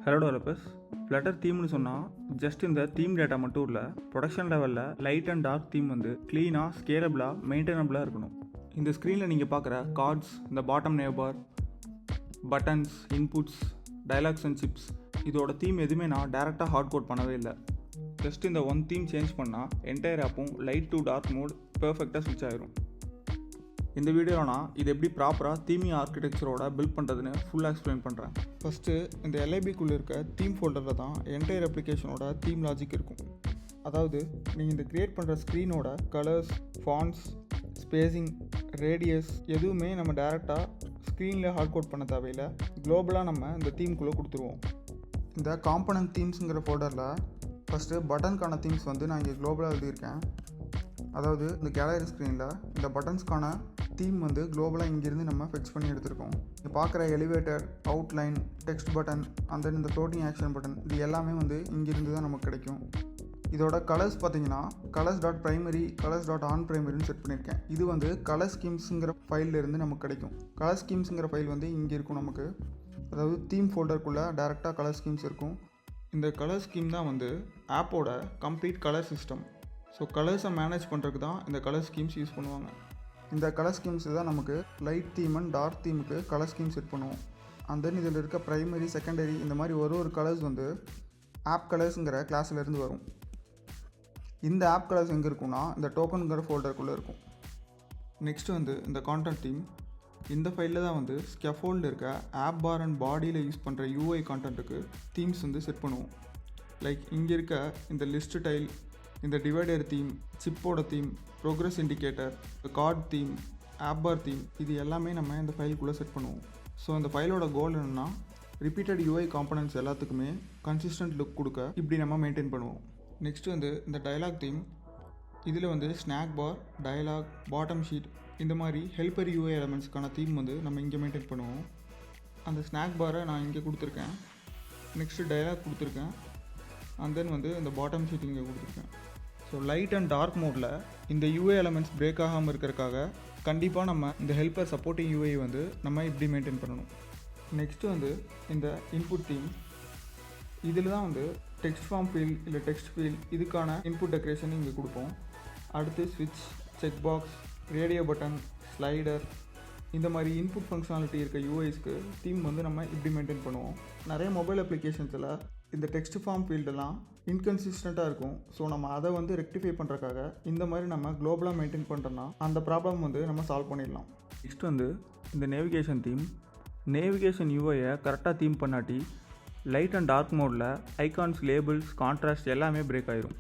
Hello developers. Flutter தீம்னு சொன்னால் just இந்த theme data மட்டும் இல்லை, ப்ரொடக்ஷன் லெவலில் லைட் அண்ட் டார்க் தீம் வந்து க்ளீனாக ஸ்கேலபிளாக மெயின்டெனபிளாக இருக்கணும். இந்த ஸ்க்ரீனில் நீங்கள் பார்க்குற கார்ட்ஸ், இந்த bottom nav bar, buttons, inputs, dialogs and chips, இதோட தீம் எதுவுமே நான் டேரெக்டாக ஹார்ட் கோட் பண்ணவே இல்லை. ஜஸ்ட் இந்த ஒன் தீம் சேஞ்ச் பண்ணால் என்டையர் ஆப்பும் லைட் டு டார்க் மோட் பெர்ஃபெக்டாக ஸ்விட்ச் ஆகிரும். இந்த வீடியோவில் நான் இது எப்படி ப்ராப்பராக தீமிங் ஆர்கிடெக்சரோட பில்ட் பண்ணுறதுன்னு ஃபுல்லாக எக்ஸ்பிளைன் பண்ணுறேன். ஃபஸ்ட்டு இந்த LIBக்குள்ளே இருக்க தீம் ஃபோல்டரில் தான் என்டையர் அப்ளிகேஷனோட தீம் லாஜிக் இருக்கும். அதாவது நீங்கள் இந்த க்ரியேட் பண்ணுற ஸ்க்ரீனோட கலர்ஸ், ஃபாண்ட்ஸ், ஸ்பேஸிங், ரேடியஸ் எதுவுமே நம்ம டேரெக்டாக ஸ்க்ரீனில் ஹார்ட் கோட் பண்ண தேவையில்லை. குளோபலாக நம்ம இந்த தீம்குள்ளே கொடுத்துருவோம். இந்த காம்பனன்ட் தீம்ஸுங்கிற ஃபோல்டரில் ஃபஸ்ட்டு பட்டனுக்கான தீம்ஸ் வந்து நான் இங்கே குளோபலாக எழுதியிருக்கேன். அதாவது இந்த கேலரி ஸ்க்ரீனில் இந்த பட்டன்ஸ்க்கான தீம் வந்து குளோபலாக இங்கேருந்து நம்ம ஃபிக்ஸ் பண்ணி எடுத்துருக்கோம். இங்கே பார்க்குற elevator, outline, text button, and then இந்த ஃப்ளோட்டிங் ஆக்ஷன் பட்டன், இது எல்லாமே வந்து இங்கேருந்து தான் நமக்கு கிடைக்கும். இதோட கலர்ஸ் பார்த்தீங்கன்னா colors.primary, colors.onPrimaryன்னு செட் பண்ணியிருக்கேன். இது வந்து கலர் ஸ்கீம்ஸுங்கிற ஃபைல்லேருந்து நமக்கு கிடைக்கும். கலர் ஸ்கீம்ஸுங்கிற ஃபைல் வந்து இங்கே இருக்கும் நமக்கு. அதாவது தீம் ஃபோல்டருக்குள்ளே டேரெக்டாக கலர் ஸ்கீம்ஸ் இருக்கும். இந்த கலர் ஸ்கீம் தான் வந்து ஆப்போட கம்ப்ளீட் கலர் சிஸ்டம். ஸோ கலர்ஸை மேனேஜ் பண்ணுறதுக்கு தான் இந்த கலர் ஸ்கீம்ஸ் யூஸ் பண்ணுவாங்க. இந்த கலர் ஸ்கீம்ஸ் தான் நமக்கு லைட் தீம் அண்ட் டார்க் தீமுக்கு கலர் ஸ்கீம் செட் பண்ணுவோம். அண்ட் தென் இதில் இருக்க ப்ரைமரி, செகண்டரி, இந்த மாதிரி ஒரு கலர்ஸ் வந்து ஆப் கலர்ஸுங்கிற கிளாஸ்லேருந்து வரும். இந்த ஆப் கலர்ஸ் எங்கே இருக்குன்னா இந்த டோக்கனுங்கிற ஃபோல்டருக்குள்ளே இருக்கும். நெக்ஸ்ட் வந்து இந்த கான்டென்ட் தீம், இந்த ஃபைலில் தான் வந்து ஸ்கெஃபோல்டு இருக்க ஆப் பார் அண்ட் பாடியில் யூஸ் பண்ணுற UI கான்டென்ட்டுக்கு தீம்ஸ் வந்து செட் பண்ணுவோம். லைக் இங்கே இருக்க இந்த லிஸ்ட் டைல், இந்த டிவைடர் தீம், சிப்போட theme, progress indicator, card theme, app bar theme, இது எல்லாமே நம்ம இந்த ஃபைலுக்குள்ளே செட் பண்ணுவோம். ஸோ இந்த ஃபைலோட கோல் என்னென்னா ரிப்பீட்டட் UI காம்பனன்ட்ஸ் எல்லாத்துக்குமே கன்சிஸ்டன்ட் லுக் கொடுக்க இப்படி நம்ம மெயின்டைன் பண்ணுவோம். நெக்ஸ்ட்டு வந்து இந்த டயலாக் தீம், இதில் வந்து ஸ்நாக் பார், டயலாக், பாட்டம் ஷீட், இந்த மாதிரி ஹெல்ப்பர் UI எலமெண்ட்ஸ்க்கான தீம் வந்து நம்ம இங்கே மெயின்டைன் பண்ணுவோம். அந்த ஸ்நாக் பாரை நான் இங்கே கொடுத்துருக்கேன். நெக்ஸ்ட்டு டயலாக் கொடுத்துருக்கேன். அண்ட் தென் வந்து இந்த பாட்டம் ஷீட் இங்கே கொடுத்துருக்கேன். ஸோ லைட் அண்ட் டார்க் மோடில் இந்த UI எலமெண்ட்ஸ் பிரேக் ஆகாமல் இருக்கிறதுக்காக கண்டிப்பாக நம்ம இந்த ஹெல்ப்பர் சப்போர்ட்டிங் UI வந்து நம்ம இப்படி மெயின்டைன் பண்ணணும். நெக்ஸ்ட்டு வந்து இந்த இன்புட் தீம், இதில் தான் வந்து டெக்ஸ்ட் ஃபார்ம் ஃபீல்ட் இல்லை டெக்ஸ்ட் ஃபீல்ட் இதுக்கான இன்புட் டெக்கரேஷன் இங்கே கொடுப்போம். அடுத்து ஸ்விட்ச், check box, radio button, slider, இந்த மாதிரி இன்புட் ஃபங்க்ஷனாலிட்டி இருக்க UIஸ்க்கு தீம் வந்து நம்ம இப்படி மெயின்டைன் பண்ணுவோம். நிறைய மொபைல் அப்ளிகேஷன்ஸில் இந்த டெக்ஸ்ட் ஃபார்ம் ஃபீல்டெல்லாம் இன்கன்சிஸ்டண்ட்டாக இருக்கும். ஸோ நம்ம அதை வந்து ரெக்டிஃபை பண்ணுறதுக்காக இந்த மாதிரி நம்ம குளோபலாக மெயின்டைன் பண்ணுறோன்னா அந்த ப்ராப்ளம் வந்து நம்ம சால்வ் பண்ணிடலாம். நெக்ஸ்ட் வந்து இந்த நேவிகேஷன் தீம், நேவிகேஷன் UIயை கரெக்டாக தீம் பண்ணாட்டி லைட் அண்ட் டார்க் மோடில் ஐகான்ஸ், லேபிள்ஸ், கான்ட்ராஸ்ட் எல்லாமே பிரேக் ஆயிரும்.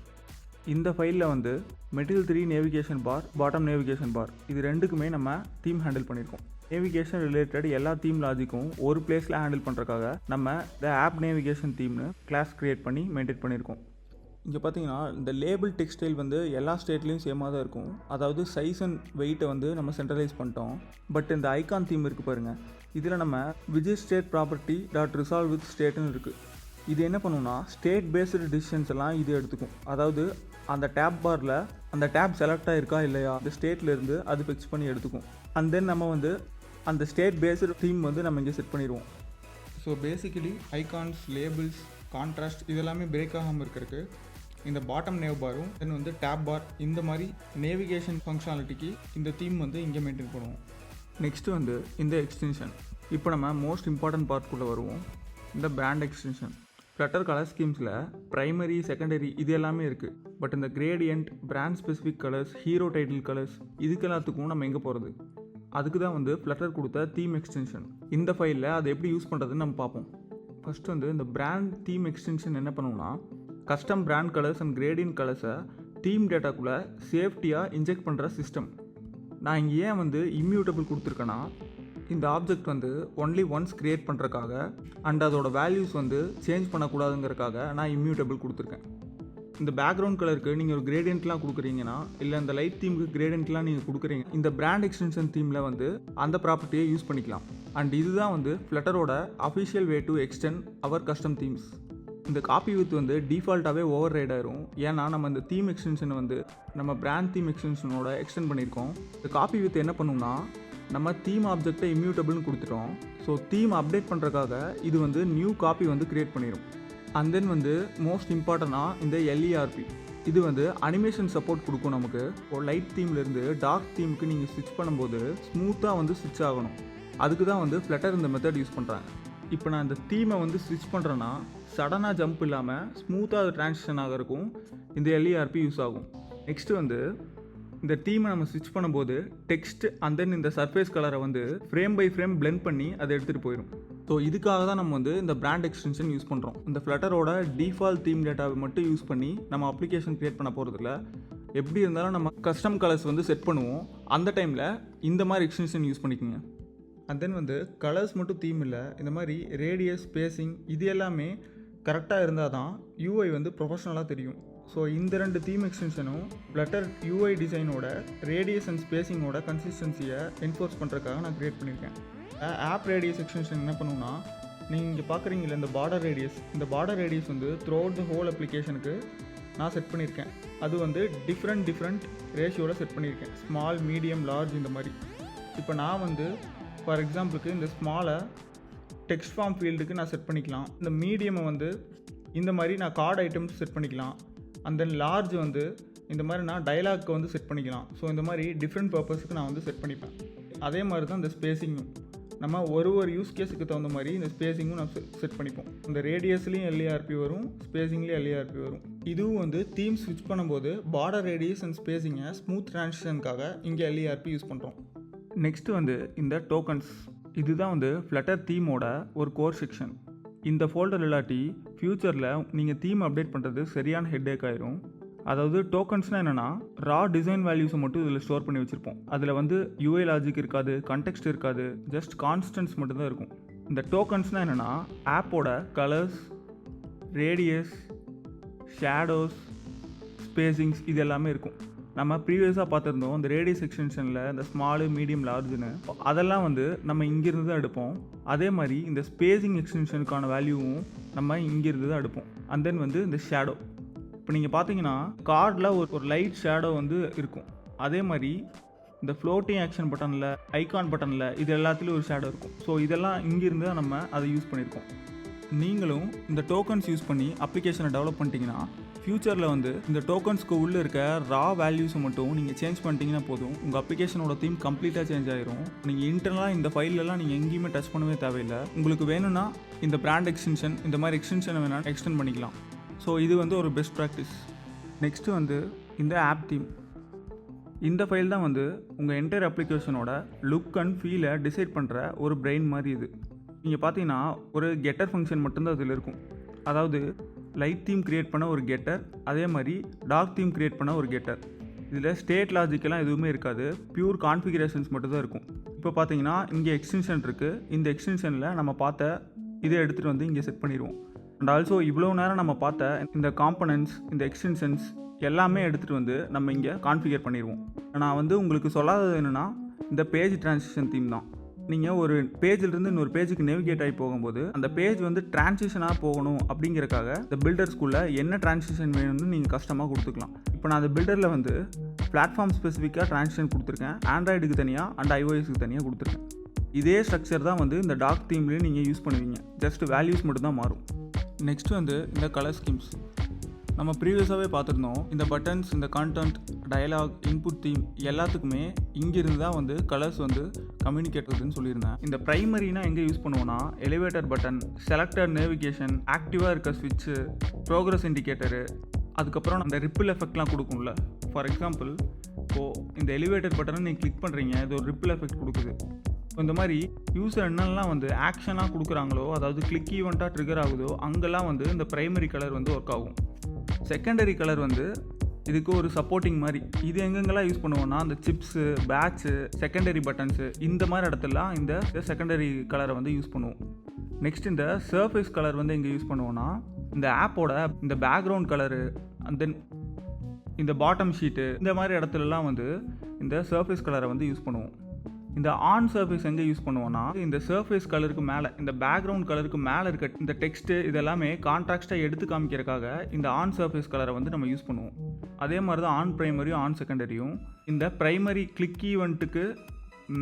இந்த ஃபைலில் வந்து material 3 navigation bar, bottom navigation bar, இது ரெண்டுக்குமே நம்ம தீம் ஹேண்டில் பண்ணியிருக்கோம். நேவிகேஷன் ரிலேட்டட் எல்லா தீம் லாஜிக்கும் ஒரு பிளேஸில் ஹேண்டில் பண்ணுறதுக்காக நம்ம இந்த ஆப் நேவிகேஷன் தீம்னு கிளாஸ் க்ரியேட் பண்ணி மெயின்டைன் பண்ணியிருக்கோம். இங்கே பார்த்தீங்கன்னா இந்த லேபிள் டெக்ஸ்டைல் வந்து எல்லா ஸ்டேட்லேயும் சேமாக தான் இருக்கும். அதாவது சைஸ் அண்ட் வெயிட்டை வந்து நம்ம சென்ட்ரலைஸ் பண்ணிட்டோம். பட் இந்த ஐகான் தீம் இருக்குது பாருங்கள், இதில் நம்ம widget state property .resolve with stateன்னு இருக்குது. இது என்ன பண்ணுன்னா ஸ்டேட் பேஸ்டு டிசிஷன்ஸ் எல்லாம் இது எடுத்துக்கும். அதாவது அந்த டேப் பாரில் அந்த டேப் செலக்ட் ஆகிருக்கா இல்லையா அந்த ஸ்டேட்லேருந்து அது ஃபிக்ஸ் பண்ணி எடுத்துக்கும். அண்ட் தென் நம்ம வந்து அந்த ஸ்டேட் பேஸ்டு தீம் வந்து நம்ம இங்கே செட் பண்ணிடுவோம். So basically icons, labels, contrast இதெல்லாமே பிரேக் ஆகாமல் இருக்கிறதுக்கு இந்த பாட்டம் நேவ் பாரும் தென் வந்து டேப் பார், இந்த மாதிரி நேவிகேஷன் ஃபங்க்ஷனாலிட்டிக்கு இந்த தீம் வந்து இங்கே மெயின்டைன் பண்ணுவோம். நெக்ஸ்ட்டு வந்து இந்த எக்ஸ்டென்ஷன். இப்போ நம்ம மோஸ்ட் இம்பார்ட்டன்ட் பார்ட்குள்ளே வருவோம். இந்த பிராண்ட் எக்ஸ்டென்ஷன். ஃப்ளட்டர் கலர் ஸ்கீம்ஸில் ப்ரைமரி, செகண்டரி இது எல்லாமே இருக்குது. பட் இந்த gradient, brand specific colours, hero title colours இதுக்கு எல்லாத்துக்கும் நம்ம எங்கே போகிறது? அதுக்கு தான் வந்து ஃப்ளட்டர் கொடுத்த தீம் எக்ஸ்டென்ஷன். இந்த ஃபைலில் அதை எப்படி யூஸ் பண்ணுறதுன்னு நம்ம பார்ப்போம். ஃபஸ்ட்டு வந்து இந்த பிராண்ட் தீம் எக்ஸ்டென்ஷன் என்ன பண்ணுவோம்னா custom brand colours and gradient கலர்ஸை தீம் டேட்டாக்குள்ளே சேஃப்டியாக இன்ஜெக்ட் பண்ணுற சிஸ்டம். நான் இங்கே ஏன் வந்து இம்யூட்டபிள் கொடுத்துருக்கேன்னா இந்த ஆப்ஜெக்ட் வந்து ஒன்லி ஒன்ஸ் க்ரியேட் பண்ணுறதுக்காக அண்ட் அதோட வேல்யூஸ் வந்து சேஞ்ச் பண்ணக்கூடாதுங்கிறதுக்காக நான் இம்யூட்டபிள் கொடுத்துருக்கேன். இந்த பேக்ரவுண்ட் கலருக்கு நீங்கள் ஒரு கிரேடியன்ட்லாம் கொடுக்குறீங்கன்னா இல்லை இந்த லைட் தீமுக்கு கிரேடியன்ட்லாம் நீங்கள் கொடுக்குறீங்க, இந்த பிராண்ட் எக்ஸ்டென்ஷன் தீமில் வந்து அந்த ப்ராப்பர்ட்டியை யூஸ் பண்ணிக்கலாம். அண்ட் இதுதான் வந்து ஃப்ளட்டரோட official way to extend our custom themes. இந்த காப்பி வித் வந்து டிஃபால்ட்டாகவே ஓவர் ரைட் ஆயிரும். ஏன்னா நம்ம இந்த தீம் எக்ஸ்டென்ஷனை வந்து நம்ம பிராண்ட் தீம் எக்ஸ்டென்ஷனோட எக்ஸ்டெண்ட் பண்ணியிருக்கோம். இந்த காப்பி வித் என்ன பண்ணுன்னா நம்ம தீம் ஆப்ஜெக்டை இம்யூட்டபிள்னு கொடுத்துட்டோம். ஸோ தீம் அப்டேட் பண்ணுறதுக்காக இது வந்து நியூ காப்பி வந்து க்ரியேட் பண்ணிடும். அண்ட் தென் வந்து மோஸ்ட் இம்பார்ட்டண்டாக இந்த எல்இஆர்பி இது வந்து அனிமேஷன் சப்போர்ட் கொடுக்கும் நமக்கு. இப்போ லைட் தீம்லேருந்து டார்க் தீமுக்கு நீங்கள் ஸ்விட்ச் பண்ணும்போது ஸ்மூத்தாக வந்து ஸ்விட்ச் ஆகணும். அதுக்கு தான் வந்து ஃப்ளட்டர் இந்த மெத்தட் யூஸ் பண்ணுறாங்க. இப்போ நான் இந்த தீமை வந்து ஸ்விட்ச் பண்ணுறேன்னா சடனாக ஜம்ப் இல்லாமல் ஸ்மூத்தாக அது ட்ரான்சிஷன் ஆகிறதுக்கும் இந்த எல்இஆர்பி யூஸ் ஆகும். நெக்ஸ்ட்டு வந்து இந்த தீமை நம்ம ஸ்விட்ச் பண்ணும்போது டெக்ஸ்ட் அண்ட் தென் இந்த சர்ஃபேஸ் கலரை வந்து ஃப்ரேம் பை ஃப்ரேம் பிளெண்ட் பண்ணி அதை எடுத்துகிட்டு போயிடும். ஸோ இதுக்காக தான் நம்ம வந்து இந்த பிராண்ட் எக்ஸ்டென்ஷன் யூஸ் பண்ணுறோம். இந்த ஃப்ளட்டரோட டிஃபால்ட் தீம் டேட்டாவை மட்டும் யூஸ் பண்ணி நம்ம அப்ளிகேஷன் க்ரியேட் பண்ண போகிறதில்ல. எப்படி இருந்தாலும் நம்ம கஸ்டம் கலர்ஸ் வந்து செட் பண்ணுவோம். அந்த டைமில் இந்த மாதிரி எக்ஸ்டென்ஷன் யூஸ் பண்ணிக்கோங்க. அண்ட் தென் வந்து கலர்ஸ் மட்டும் தீம் இல்லை, இந்த மாதிரி ரேடியஸ், ஸ்பேசிங் இது எல்லாமே கரெக்டாக இருந்தால் தான் யூஐ வந்து ப்ரொஃபஷ்னலாக தெரியும். ஸோ இந்த 2 தீம் எக்ஸ்டென்ஷனும் ஃப்ளட்டர் யூஐ டிசைனோட ரேடியஸ் அண்ட் ஸ்பேசிங்கோட கன்சிஸ்டன்சியை என்ஃபோர்ஸ் பண்ணுறதுக்காக நான் க்ரியேட் பண்ணியிருக்கேன். ஆப் ரேடியஸ் எக்ஸ்டென்ஷன் என்ன பண்ணுன்னா, நீங்கள் இங்கே பார்க்குறீங்களா இந்த பார்டர் ரேடியஸ், இந்த பார்டர் ரேடியஸ் வந்து த்ரூ அவுட் த ஹோல் அப்ளிகேஷனுக்கு நான் செட் பண்ணியிருக்கேன். அது வந்து டிஃப்ரெண்ட் ரேஷியோவில் செட் பண்ணியிருக்கேன். ஸ்மால், மீடியம், லார்ஜ் இந்த மாதிரி. இப்போ நான் வந்து ஃபார் எக்ஸாம்பிளுக்கு இந்த ஸ்மாலை டெக்ஸ்ட் ஃபார்ம் ஃபீல்டுக்கு நான் செட் பண்ணிக்கலாம். இந்த மீடியமை வந்து இந்த மாதிரி நான் கார்டு ஐட்டம்ஸ் செட் பண்ணிக்கலாம். அண்ட் தென் லார்ஜ் வந்து இந்த மாதிரி நான் டயலாக்கு வந்து செட் பண்ணிக்கலாம். ஸோ இந்த மாதிரி டிஃப்ரெண்ட் பர்பஸுக்கு நான் வந்து செட் பண்ணிப்பேன். அதே மாதிரி தான் இந்த ஸ்பேசிங்கும் நம்ம ஒரு யூஸ் கேஸுக்கு தகுந்த மாதிரி இந்த ஸ்பேசிங்கும் நம்ம செட் பண்ணிப்போம். இந்த ரேடியஸ்லேயும் எல்ஏஆர்பி வரும், ஸ்பேசிங்லேயும் எல்ஏஆர்பி வரும். இதுவும் வந்து தீம் ஸ்விட்ச் பண்ணும்போது பார்டர் ரேடியஸ் அண்ட் ஸ்பேசிங்கை ஸ்மூத் ட்ரான்சிஷனுக்காக இங்கே எல்ஏஆர்பி யூஸ் பண்ணுறோம். நெக்ஸ்ட்டு வந்து இந்த டோக்கன்ஸ், இதுதான் வந்து ஃப்ளட்டர் தீமோட ஒரு கோர் செக்ஷன். இந்த ஃபோல்டர் இல்லாட்டி ஃப்யூச்சரில் நீங்கள் தீம் அப்டேட் பண்ணுறது சரியான ஹெட்டேக் ஆயிரும். அதாவது டோக்கன்ஸ்னால் என்னென்னா ரா டிசைன் வேல்யூஸை மட்டும் இதில் ஸ்டோர் பண்ணி வச்சுருப்போம். அதில் வந்து யூஐ லாஜிக் இருக்காது, கண்டெக்ஸ்ட் இருக்காது, ஜஸ்ட் கான்ஸ்டன்ட்ஸ் மட்டும்தான் இருக்கும். இந்த டோக்கன்ஸ்னால் என்னென்னா ஆப்போட கலர்ஸ், ரேடியஸ், ஷேடோஸ், ஸ்பேசிங்ஸ் இது எல்லாமே இருக்கும். நம்ம ப்ரீவியஸாக பார்த்துருந்தோம் இந்த ரேடியஸ் எக்ஸ்டென்ஷனில் இந்த ஸ்மாலு, மீடியம், லார்ஜுன்னு அதெல்லாம் வந்து நம்ம இங்கேருந்து தான் எடுப்போம். அதே மாதிரி இந்த ஸ்பேசிங் எக்ஸ்டென்ஷனுக்கான வேல்யூவும் நம்ம இங்கேருந்து தான் எடுப்போம். அண்ட் தென் வந்து இந்த ஷேடோ, இப்போ நீங்கள் பார்த்தீங்கன்னா கார்டில் ஒரு லைட் ஷேடோ வந்து இருக்கும். அதே மாதிரி இந்த ஃப்ளோட்டிங் ஆக்ஷன் பட்டனில், ஐகான் பட்டனில் இது எல்லாத்துலேயும் ஒரு ஷேடோ இருக்கும். ஸோ இதெல்லாம் இங்கேருந்து தான் நம்ம அதை யூஸ் பண்ணியிருக்கோம். நீங்களும் இந்த டோக்கன்ஸ் யூஸ் பண்ணி அப்ளிகேஷனை டெவலப் பண்ணிட்டீங்கன்னா ஃப்யூச்சரில் வந்து இந்த டோக்கன்ஸ்க்கு உள்ளே இருக்க ரா வேல்யூஸை மட்டும் நீங்கள் சேஞ்ச் பண்ணிட்டீங்கன்னா போதும், உங்கள் அப்ளிகேஷனோட தீம் கம்ப்ளீட்டாக சேஞ்ச் ஆயிரும். நீங்கள் இன்டர்னலாக இந்த ஃபைலெல்லாம் நீங்கள் எங்கேயுமே டச் பண்ணவே தேவையில்லை. உங்களுக்கு வேணும்னா இந்த பிராண்ட் எக்ஸ்டென்ஷன், இந்த மாதிரி எக்ஸ்டென்ஷனை வேணாலும் எக்ஸ்டெண்ட் பண்ணிக்கலாம். ஸோ இது வந்து ஒரு பெஸ்ட் ப்ராக்டிஸ். நெக்ஸ்ட்டு வந்து இந்த ஆப் தீம், இந்த ஃபைல் தான் வந்து உங்கள் என்டையர் அப்ளிகேஷனோட லுக் அண்ட் ஃபீலை டிசைட் பண்ணுற ஒரு பிரெயின் மாதிரி. இது நீங்கள் பார்த்தீங்கன்னா ஒரு கெட்டர் ஃபங்க்ஷன் மட்டும்தான் அதில் இருக்கும். அதாவது லைட் தீம் க்ரியேட் பண்ண ஒரு கெட்டர், அதே மாதிரி டார்க் தீம் க்ரியேட் பண்ண ஒரு கெட்டர். இதில் ஸ்டேட் லாஜிக்கெல்லாம் எதுவுமே இருக்காது, பியூர் கான்ஃபிகரேஷன்ஸ் மட்டும் தான் இருக்கும். இப்போ பார்த்தீங்கன்னா இங்கே எக்ஸ்டென்ஷன் இருக்குது. இந்த எக்ஸ்டென்ஷனில் நம்ம பார்த்த இதை எடுத்துகிட்டு வந்து இங்கே செட் பண்ணிடுவோம். அண்ட் ஆல்சோ இவ்வளோ நேரம் நம்ம பார்த்த இந்த காம்பனன்ட்ஸ், இந்த எக்ஸ்டென்ஷன்ஸ் எல்லாமே எடுத்துகிட்டு வந்து நம்ம இங்கே கான்ஃபிகர் பண்ணிடுவோம். நான் வந்து உங்களுக்கு சொல்லாதது என்னென்னா இந்த பேஜ் ட்ரான்சிஷன் தீம் தான். நீங்கள் ஒரு பேஜிலிருந்து இன்னொரு பேஜுக்கு நேவிகேட் ஆகி போகும்போது அந்த பேஜ் வந்து ட்ரான்சிஷனாக போகணும் அப்படிங்கிறக்காக இந்த பில்டர்ஸ்குள்ளே என்ன ட்ரான்சிஷன் வேணும்னு நீங்கள் கஸ்டமாக கொடுத்துக்கலாம். இப்போ நான் அந்த பில்டரில் வந்து பிளாட்ஃபார்ம் ஸ்பெசிஃபிக்காக ட்ரான்சிஷன் கொடுத்துருக்கேன், ஆண்ட்ராய்டுக்கு தனியாக அண்ட் ஐஓஎஸ்க்கு தனியாக கொடுத்துருக்கேன். இதே ஸ்ட்ரக்சர் தான் வந்து இந்த டார்க் தீம்லேயும் நீங்கள் யூஸ் பண்ணுவீங்க, ஜஸ்ட் வேல்யூஸ் மட்டும் தான் மாறும். நெக்ஸ்ட் வந்து இந்த கலர் ஸ்கீம்ஸ் நம்ம ப்ரீவியஸாகவே பார்த்துருந்தோம். இந்த பட்டன்ஸ், இந்த கான்டென்ட், டயலாக், இன்புட் தீம் எல்லாத்துக்குமே இங்கிருந்து தான் வந்து கலர்ஸ் வந்து கம்யூனிகேட் ஆகுதுன்னு சொல்லியிருந்தேன். இந்த ப்ரைமரினா எங்கே யூஸ் பண்ணுவோன்னா எலிவேட்டர் பட்டன், செலக்டர், நேவிகேஷன், ஆக்டிவாக இருக்க ஸ்விட்சு, ப்ரோக்ரஸ் இண்டிகேட்டரு, அதுக்கப்புறம் அந்த ரிப்பிள் எஃபெக்ட்லாம் கொடுக்கும்ல. ஃபார் எக்ஸாம்பிள் இப்போது இந்த எலிவேட்டர் பட்டனை நீங்கள் கிளிக் பண்ணுறீங்க, இது ஒரு ரிப்பிள் எஃபெக்ட் கொடுக்குது. இந்த மாதிரி யூசர் என்னெல்லாம் வந்து ஆக்ஷனாக கொடுக்குறாங்களோ, அதாவது கிளிக் ஈவெண்ட்டாக ட்ரிகர் ஆகுதோ அங்கெல்லாம் வந்து இந்த ப்ரைமரி கலர் வந்து ஒர்க் ஆகும். செகண்டரி கலர் வந்து இதுக்கு ஒரு சப்போர்ட்டிங் மாதிரி. இது எங்கெங்கெல்லாம் யூஸ் பண்ணுவோன்னா அந்த சிப்ஸு, பேட்ச்சு, செகண்டரி பட்டன்ஸு இந்த மாதிரி இடத்துலாம் இந்த செகண்டரி கலரை வந்து யூஸ் பண்ணுவோம். நெக்ஸ்ட் இந்த சர்ஃபேஸ் கலர் வந்து எங்கே யூஸ் பண்ணுவோன்னா இந்த ஆப்போட இந்த பேக்ரவுண்ட் கலரு, அண்ட் தென் இந்த பாட்டம் ஷீட்டு இந்த மாதிரி இடத்துலலாம் வந்து இந்த சர்ஃபேஸ் கலரை வந்து யூஸ் பண்ணுவோம். இந்த ஆன் சர்ஃபேஸ் எங்கே யூஸ் பண்ணுவோன்னா இந்த சர்ஃபேஸ் கலருக்கு மேலே, இந்த பேக்ரவுண்ட் கலருக்கு மேலே இருக்க இந்த டெக்ஸ்ட்டு இதெல்லாமே கான்ட்ராக்டாக எடுத்து காமிக்கிறதுக்காக இந்த ஆன் சர்ஃபேஸ் கலரை வந்து நம்ம யூஸ் பண்ணுவோம். அதே மாதிரி தான் ஆன் ப்ரைமரியும் ஆன் செகண்டரியும். இந்த ப்ரைமரி கிளிக் ஈவெண்ட்டுக்கு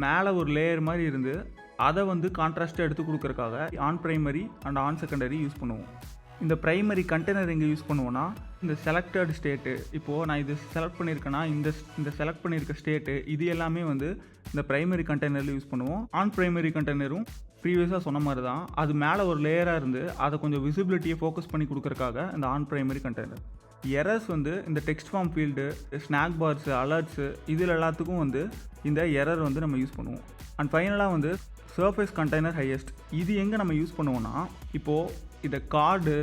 மேலே ஒரு லேயர் மாதிரி இருந்து அதை வந்து கான்ட்ராஸ்ட்டாக எடுத்து கொடுக்கறக்காக on primary and on secondary use பண்ணுவோம். இந்த ப்ரைமரி கண்டெய்னர் எங்கே யூஸ் பண்ணுவோன்னா இந்த செலக்டட் ஸ்டேட்டு, இப்போது நான் இது செலக்ட் பண்ணியிருக்கேன்னா இந்த செலக்ட் பண்ணியிருக்க ஸ்டேட்டு இது எல்லாமே வந்து இந்த ப்ரைமரி கண்டெய்னரில் யூஸ் பண்ணுவோம். ஆன் ப்ரைமரி கண்டெய்னரும் ப்ரீவியஸாக சொன்ன மாதிரி தான், அது மேலே ஒரு லேயராக இருந்து அதை கொஞ்சம் விசிபிலிட்டியை ஃபோக்கஸ் பண்ணி கொடுக்கறக்காக இந்த ஆன் ப்ரைமரி கண்டெய்னர். எரர்ஸ் வந்து இந்த text form field, snack bars, alerts இதில் எல்லாத்துக்கும் வந்து இந்த எரர் வந்து நம்ம யூஸ் பண்ணுவோம். அண்ட் ஃபைனலாக வந்து சர்ஃபேஸ் கண்டெய்னர் ஹையஸ்ட், இது எங்கே நம்ம யூஸ் பண்ணுவோன்னா இப்போது இந்த கார்டு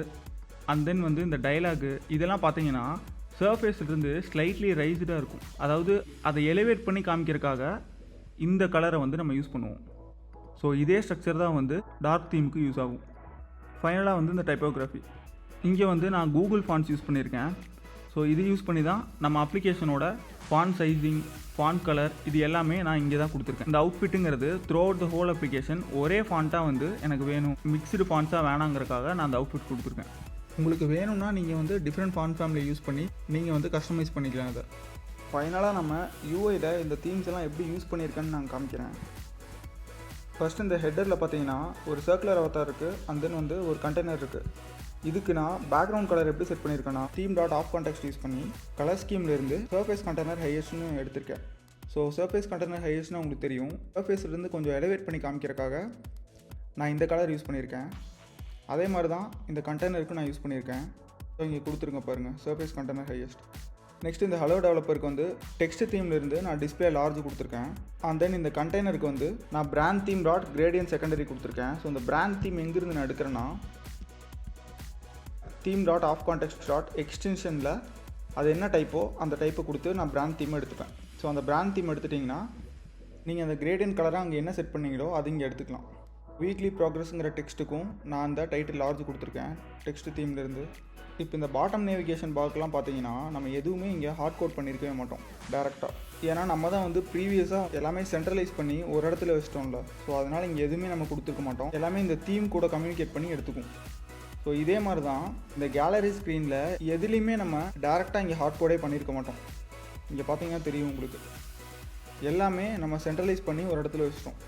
அண்ட் தென் வந்து இந்த டைலாகு இதெல்லாம் பார்த்தீங்கன்னா சர்ஃபேஸ்லேருந்து ஸ்லைட்லி ரைஸ்டாக இருக்கும். அதாவது அதை எலிவேட் பண்ணி காமிக்கிறதுக்காக இந்த கலரை வந்து நம்ம யூஸ் பண்ணுவோம். ஸோ இதே ஸ்ட்ரக்சர் தான் வந்து டார்க் தீமுக்கு யூஸ் ஆகும். ஃபைனலாக வந்து இந்த டைப்போகிராஃபி, இங்கே வந்து நான் கூகுள் ஃபாண்ட்ஸ் யூஸ் பண்ணியிருக்கேன். ஸோ இது யூஸ் பண்ணி தான் நம்ம அப்ளிகேஷனோட ஃபாண்ட் சைஸிங், ஃபாண்ட் கலர் இது எல்லாமே நான் இங்கே தான் கொடுத்துருக்கேன். இந்த அவுட்ஃபிட்டுங்கிறது throughout the whole application ஒரே ஃபாண்ட்டாக வந்து எனக்கு வேணும், மிக்ஸ்டு ஃபாண்ட்ஸாக வேணாங்கிறக்காக நான் அந்த அவுட்ஃபிட் கொடுத்துருக்கேன். உங்களுக்கு வேணும்னா நீங்கள் வந்து டிஃப்ரெண்ட் ஃபாண்ட் ஃபேமிலி யூஸ் பண்ணி நீங்கள் வந்து கஸ்டமைஸ் பண்ணிக்கலாம். அதை ஃபைனலாக நம்ம யூஐயில் இந்த தீம்ஸ் எல்லாம் எப்படி யூஸ் பண்ணியிருக்கேன்னு நான் காமிக்கிறேன். ஃபர்ஸ்ட் இந்த ஹெட்டரில் பார்த்தீங்கன்னா ஒரு சர்க்குலர் அவதார் இருக்குது, அண்ட் தென் வந்து ஒரு கண்டெய்னர் இருக்குது. இதுக்கு நான் பேக்ரவுண்ட் கலர் எப்படி செட் பண்ணியிருக்கேன்னா theme dot of context use பண்ணி கலர் ஸ்கீம்லேருந்து சர்ஃபேஸ் கண்டெய்னர் ஹையஸ்ட்னு எடுத்திருக்கேன். ஸோ சர்ஃபேஸ் கண்டெய்னர் ஹையஸ்ட்னா உங்களுக்கு தெரியும், சர்ஃபேஸ்லேருந்து கொஞ்சம் எலிவேட் பண்ணி காமிக்கிறக்காக நான் இந்த கலர் யூஸ் பண்ணியிருக்கேன். அதே மாதிரி தான் இந்த கண்டெய்னருக்கு நான் யூஸ் பண்ணியிருக்கேன். ஸோ இங்கே கொடுத்துருங்க பாருங்கள், சர்ஃபேஸ் கண்டெய்னர் ஹையஸ்ட். நெக்ஸ்ட் இந்த ஹலோ டெவலப்பருக்கு வந்து டெக்ஸ்ட் தீம்லேருந்து நான் டிஸ்பிளே லார்ஜ் கொடுத்துருக்கேன். அண்ட் தென் இந்த கண்டெய்னருக்கு வந்து நான் brand theme dot gradient secondary கொடுத்துருக்கேன். ஸோ இந்த பிராண்ட் தீம் எங்கேருந்து நான் எடுக்கிறேன்னா theme dot of context dot எக்ஸ்டென்ஷனில் அது என்ன டைப்போ அந்த டைப்பை கொடுத்து நான் பிராண்ட் தீம் எடுத்துப்பேன். ஸோ அந்த பிராண்ட் தீம் எடுத்துட்டிங்கன்னா நீங்கள் அந்த கிரேடியன்ட் கலராக அங்கே என்ன செட் பண்ணீங்களோ அது இங்கே எடுத்துக்கலாம். வீக்லி ப்ராக்ரஸ்ங்கிற டெக்ஸ்ட்டுக்கும் நான் அந்த டைட்டில் லார்ஜ் கொடுத்துருக்கேன் டெக்ஸ்ட் தீம்லேருந்து. இப்போ இந்த பாட்டம் நேவிகேஷன் பார்க்கலாம் பார்த்தீங்கன்னா நம்ம எதுவுமே இங்கே ஹார்ட் கோட் பண்ணியிருக்கவே மாட்டோம் டேரெக்டாக. ஏன்னா நம்ம தான் வந்து ப்ரீவியஸாக எல்லாமே சென்ட்ரலைஸ் பண்ணி ஒரு இடத்துல வச்சிட்டோம்ல. ஸோ அதனால் இங்கே எதுவுமே நம்ம கொடுத்துருக்க மாட்டோம், எல்லாமே இந்த தீம் கூட கம்யூனிகேட் பண்ணி எடுத்துக்கும். ஸோ இதே மாதிரி தான் இந்த கேலரி ஸ்க்ரீனில் எதுலேயுமே நம்ம டேரெக்டாக இங்கே ஹார்ட் கோடே பண்ணியிருக்க மாட்டோம். இங்கே பார்த்தீங்கன்னா தெரியும் உங்களுக்கு, எல்லாமே நம்ம சென்ட்ரலைஸ் பண்ணி ஒரு இடத்துல வச்சிட்டோம்.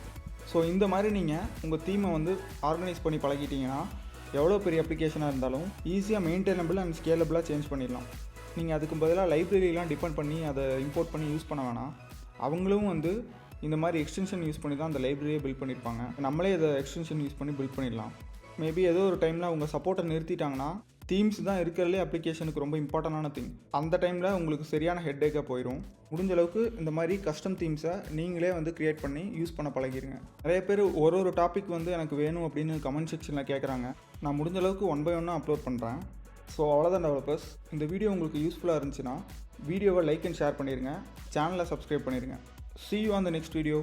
ஸோ இந்த மாதிரி நீங்கள் உங்கள் தீமை வந்து ஆர்கனைஸ் பண்ணி பழகிட்டிங்கன்னா எவ்வளோ பெரிய அப்ளிகேஷனாக இருந்தாலும் ஈஸியாக மெயின்டைனபிள் அண்ட் ஸ்கேலபிளாக சேஞ்ச் பண்ணிடலாம். நீங்கள் அதுக்கு பதிலாக லைப்ரரிலாம் டிபெண்ட் பண்ணி அதை இம்போர்ட் பண்ணி யூஸ் பண்ண வேணாம். அவங்களும் வந்து இந்த மாதிரி எக்ஸ்டென்ஷன் யூஸ் பண்ணி தான் அந்த லைப்ரரியை பில்ட் பண்ணியிருப்பாங்க. நம்மளே இதை எக்ஸ்டென்ஷன் யூஸ் பண்ணி பில்ட் பண்ணிடலாம். மேபி ஏதோ ஒரு டைமில் உங்கள் சப்போர்ட்டை நிறுத்திட்டாங்கன்னா தீம்ஸ் தான் இருக்கிறதுலே அப்ளிகேஷனுக்கு ரொம்ப இம்பார்ட்டண்டான திங். அந்த டைமில் உங்களுக்கு சரியான ஹெட்டேக்காக போயிடும். முடிஞ்ச அளவுக்கு இந்த மாதிரி கஸ்டம் தீம்ஸை நீங்களே வந்து க்ரியேட் பண்ணி யூஸ் பண்ண பழகிடுங்க. நிறைய பேர் ஒரு டாபிக் வந்து எனக்கு வேணும் அப்படின்னு கமெண்ட் செக்ஷனில் கேட்குறாங்க. நான் முடிஞ்ச அளவுக்கு 1 by 1 அப்லோட் பண்ணுறேன். ஸோ அவ்வளோதான் டெவலப்பர்ஸ். இந்த வீடியோ உங்களுக்கு யூஸ்ஃபுல்லாக இருந்துச்சுன்னா வீடியோவை லைக் அண்ட் ஷேர் பண்ணிடுங்க, சேனலை சப்ஸ்கிரைப் பண்ணிடுங்க. See you on the next video.